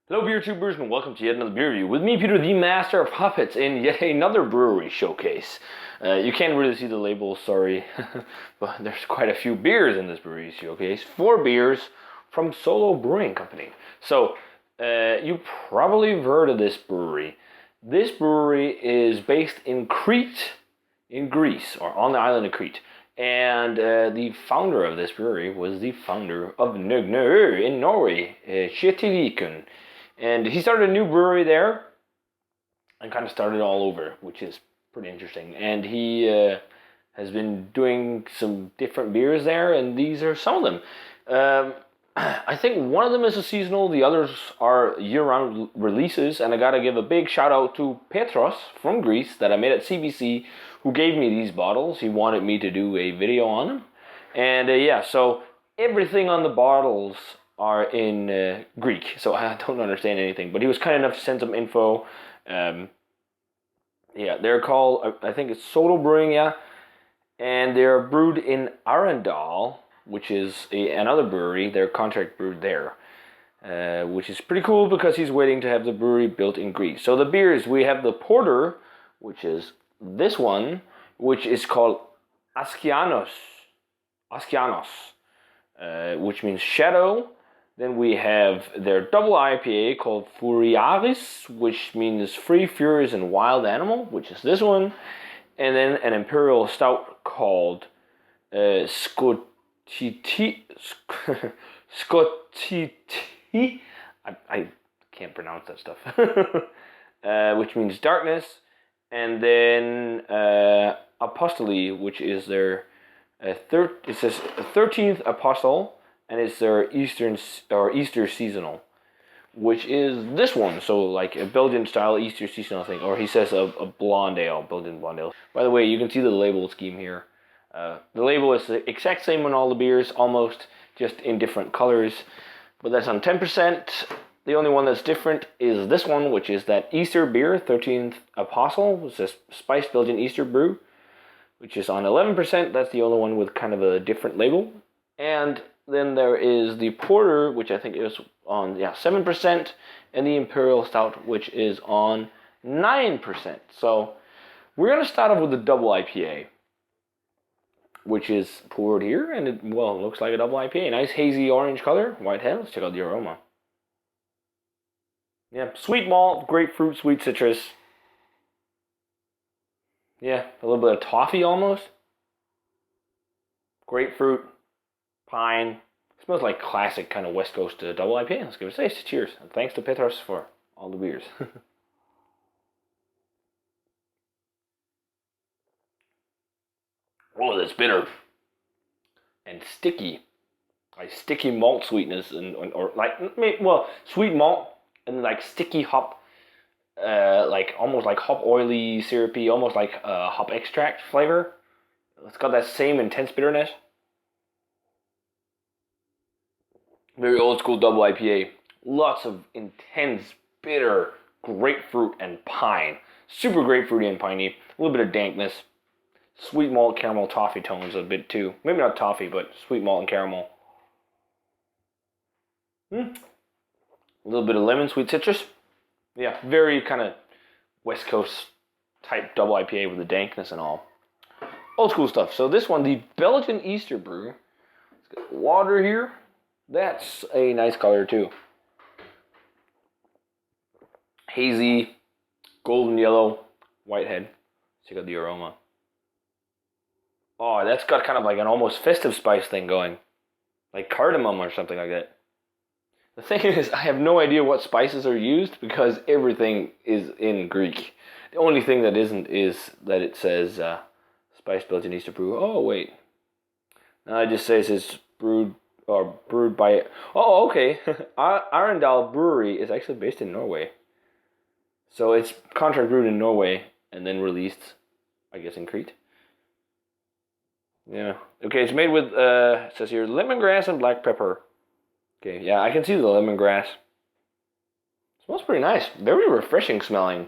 Hello beer tubers and welcome to yet another beer review with me, Peter, the master of puppets, in yet another brewery showcase. You can't really see the label, sorry, but there's quite a few beers in this brewery showcase. 4 beers from Solo Brewing Company. So, you probably have heard of this brewery. This brewery is based in Crete, in Greece, or on the island of Crete. And the founder of this brewery was the founder of Nøgnø in Norway, Skotidi. And he started a new brewery there and kind of started all over, which is pretty interesting. And he has been doing some different beers there, and these are some of them. I think one of them is a seasonal, the others are year-round releases, and I gotta give a big shout out to Petros from Greece that I met at CBC, who gave me these bottles. He wanted me to do a video on them. And yeah, so everything on the bottles are in Greek, so I don't understand anything, but he was kind enough to send some info. Yeah, they're called, I think it's Solo Brewing, yeah, and they're brewed in Arendal, which is another brewery. They're contract brewed there, which is pretty cool because he's waiting to have the brewery built in Greece. So the beers, we have the porter, which is this one, which is called Askianos, which means shadow. Then we have their double IPA called Fouriaris, which means free, furious, and wild animal, which is this one. And then an Imperial Stout called Skotidi. I can't pronounce that stuff. Which means darkness. And then Apostoli, which is their it says 13th Apostle. And it's their Easter seasonal, which is this one. So like a Belgian style Easter seasonal thing, or he says a blonde ale, Belgian blonde ale. By the way, you can see the label scheme here. The label is the exact same on all the beers, almost, just in different colors. But that's on 10%. The only one that's different is this one, which is that Easter beer, 13th Apostle. It's a spiced Belgian Easter brew, which is on 11%. That's the only one with kind of a different label. And then there is the porter, which I think is on 7%, and the Imperial Stout, which is on 9%. So we're going to start off with the double IPA, which is poured here, and it looks like a double IPA. Nice hazy orange color, white head. Let's check out the aroma. Yeah, sweet malt, grapefruit, sweet citrus. Yeah, a little bit of toffee almost. Grapefruit. Pine. It smells like classic kind of West Coast double IPA. Let's give it a taste. Cheers. And thanks to Petros for all the beers. Oh, that's bitter. And sticky. Like sticky malt sweetness or sweet malt and like sticky hop, like almost like hop oily, syrupy, almost like hop extract flavor. It's got that same intense bitterness. Very old school double IPA. Lots of intense, bitter grapefruit and pine. Super grapefruity and piney. A little bit of dankness. Sweet malt, caramel, toffee tones a bit too. Maybe not toffee, but sweet malt and caramel. A little bit of lemon, sweet citrus. Yeah, very kind of West Coast type double IPA with the dankness and all. Old school stuff. So this one, the Belgian Easter brew. It's got water here. That's a nice color too. Hazy, golden yellow, white head. Check out the aroma. Oh, that's got kind of like an almost festive spice thing going. Like cardamom or something like that. The thing is, I have no idea what spices are used because everything is in Greek. The only thing that isn't is that it says spiced Belgian Easter brew. Oh, wait. No, it just says it's brewed by... Oh, okay. Arendal Brewery is actually based in Norway. So it's contract brewed in Norway and then released, I guess, in Crete. Yeah. Okay, it's made with, it says here, lemongrass and black pepper. Okay, yeah, I can see the lemongrass. Smells pretty nice. Very refreshing smelling.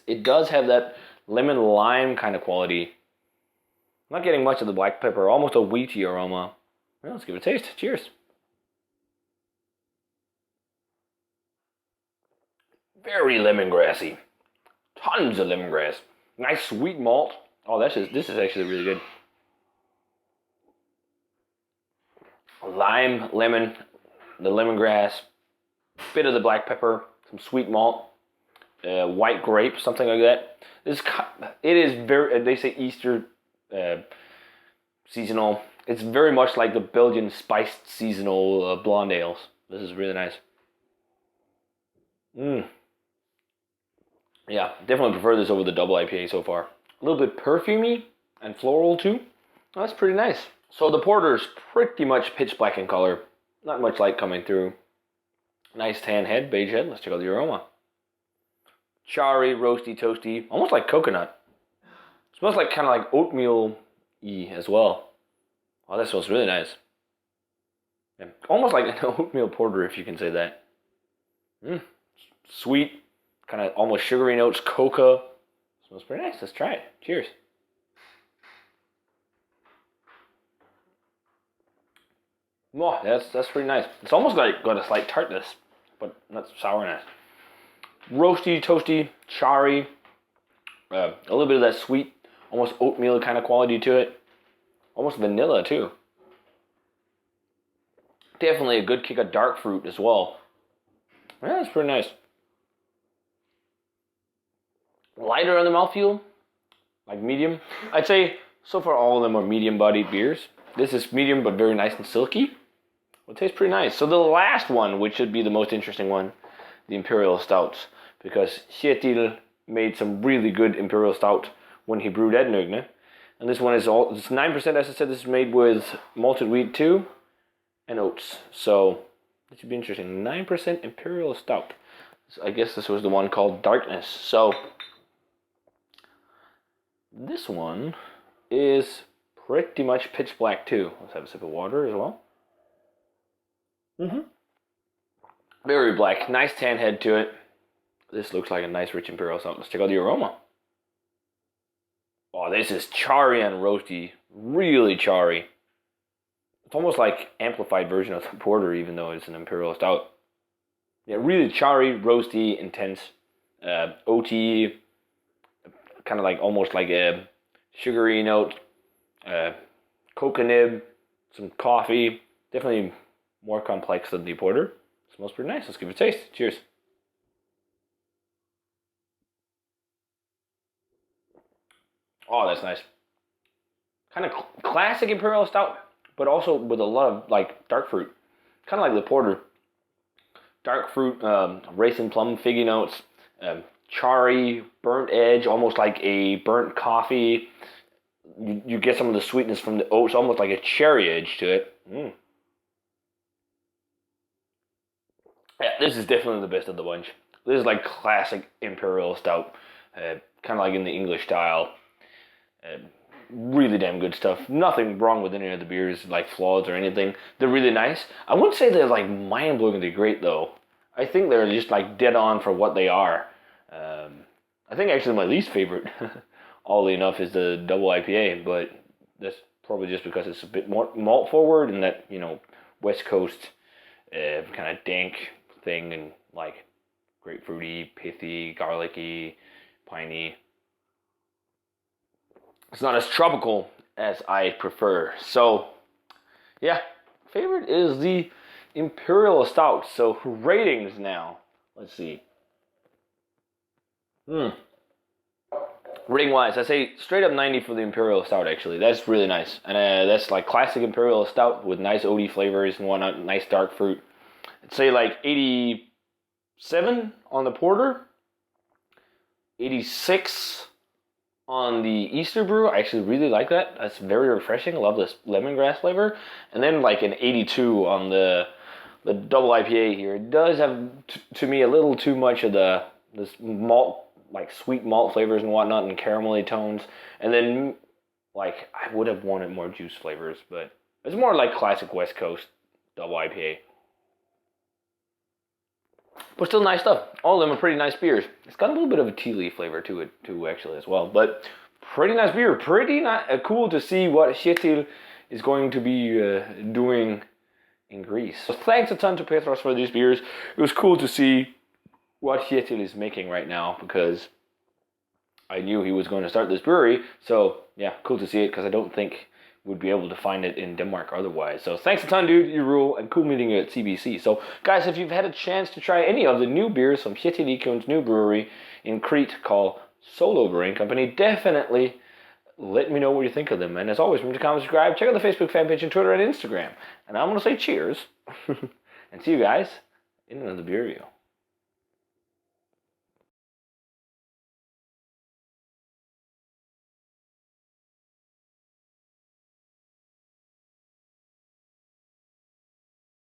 It does have that lemon lime kind of quality. I'm not getting much of the black pepper, almost a wheaty aroma. Well, let's give it a taste. Cheers. Very lemongrassy. Tons of lemongrass. Nice sweet malt. Oh, this is actually really good. Lime, lemon, the lemongrass, bit of the black pepper, some sweet malt, white grape, something like that. It is very. They say Easter seasonal. It's very much like the Belgian spiced seasonal blonde ales. This is really nice. Yeah, definitely prefer this over the double IPA so far. A little bit perfumey and floral too. Oh, that's pretty nice. So the porter's pretty much pitch black in color. Not much light coming through. Nice tan head, beige head. Let's check out the aroma. Charry, roasty, toasty, almost like coconut. Smells like kind of like oatmeal-y as well. Oh, that smells really nice. Yeah, almost like an oatmeal porter, if you can say that. Sweet, kind of almost sugary notes, cocoa. Smells pretty nice. Let's try it. Cheers. Oh, that's pretty nice. It's almost like got a slight tartness, but not sourness. Roasty, toasty, charry. A little bit of that sweet, almost oatmeal kind of quality to it. Almost vanilla too. Definitely a good kick of dark fruit as well. Yeah, that's pretty nice. Lighter on the mouthfeel, like medium. I'd say so far all of them are medium-bodied beers. This is medium but very nice and silky. It tastes pretty nice. So the last one, which should be the most interesting one, the Imperial Stouts, because Kjetil made some really good Imperial Stout when he brewed at Nøgne. And this one is it's 9%, as I said. This is made with malted wheat too, and oats. So it should be interesting. 9% Imperial Stout. So I guess this was the one called Darkness. So this one is pretty much pitch black too. Let's have a sip of water as well. Very black, nice tan head to it. This looks like a nice rich Imperial Stout. Let's check out the aroma. Oh, this is charry and roasty, really charry. It's almost like amplified version of the porter, even though it's an Imperial Stout. Yeah, really charry, roasty, intense, oaty, kind of like almost like a sugary note, cocoa nib, some coffee. Definitely more complex than the porter. Smells pretty nice. Let's give it a taste. Cheers. Oh, that's nice. Kind of classic Imperial Stout, but also with a lot of like dark fruit. Kind of like the porter. Dark fruit, raisin plum, figgy notes, charry, burnt edge, almost like a burnt coffee. You get some of the sweetness from the oats, almost like a cherry edge to it. Yeah, this is definitely the best of the bunch. This is like classic Imperial Stout, kind of like in the English style. Really damn good stuff. Nothing wrong with any of the beers, like flaws or anything. They're really nice. I wouldn't say they're like mind-blowingly great though. I think they're just like dead on for what they are. I think actually my least favorite, oddly enough, is the double IPA, but that's probably just because it's a bit more malt forward and that, you know, West Coast kind of dank thing and like grapefruity, pithy, garlicky, piney. It's not as tropical as I prefer. So, yeah, favorite is the Imperial Stout. So, ratings now. Let's see. Rating wise, I say straight up 90 for the Imperial Stout, actually. That's really nice. And that's like classic Imperial Stout with nice oaty flavors and whatnot, nice dark fruit. I'd say like 87 on the porter, 86 on the Easter brew. I actually really like that. That's very refreshing. I love this lemongrass flavor. And then like an 82 on the double IPA here. It does have, to me, a little too much of this malt, like sweet malt flavors and whatnot, and caramelly tones. And then, like, I would have wanted more juice flavors, but it's more like classic West Coast double IPA. But still nice stuff. All of them are pretty nice beers. It's got a little bit of a tea leaf flavor to it too, actually, as well. But pretty nice beer. Pretty cool to see what Kjetil is going to be doing in Greece. So thanks a ton to Petros for these beers. It was cool to see what Kjetil is making right now, because I knew he was going to start this brewery. So yeah, cool to see it, because I don't think we'd be able to find it in Denmark otherwise. So thanks a ton, dude. You rule, and cool meeting you at CBC. So guys, if you've had a chance to try any of the new beers from Kjetil new brewery in Crete called Solo Brewing Company, definitely let me know what you think of them. And as always, remember to comment, subscribe, check out the Facebook fan page and Twitter and Instagram. And I'm going to say cheers. And see you guys in another beer review.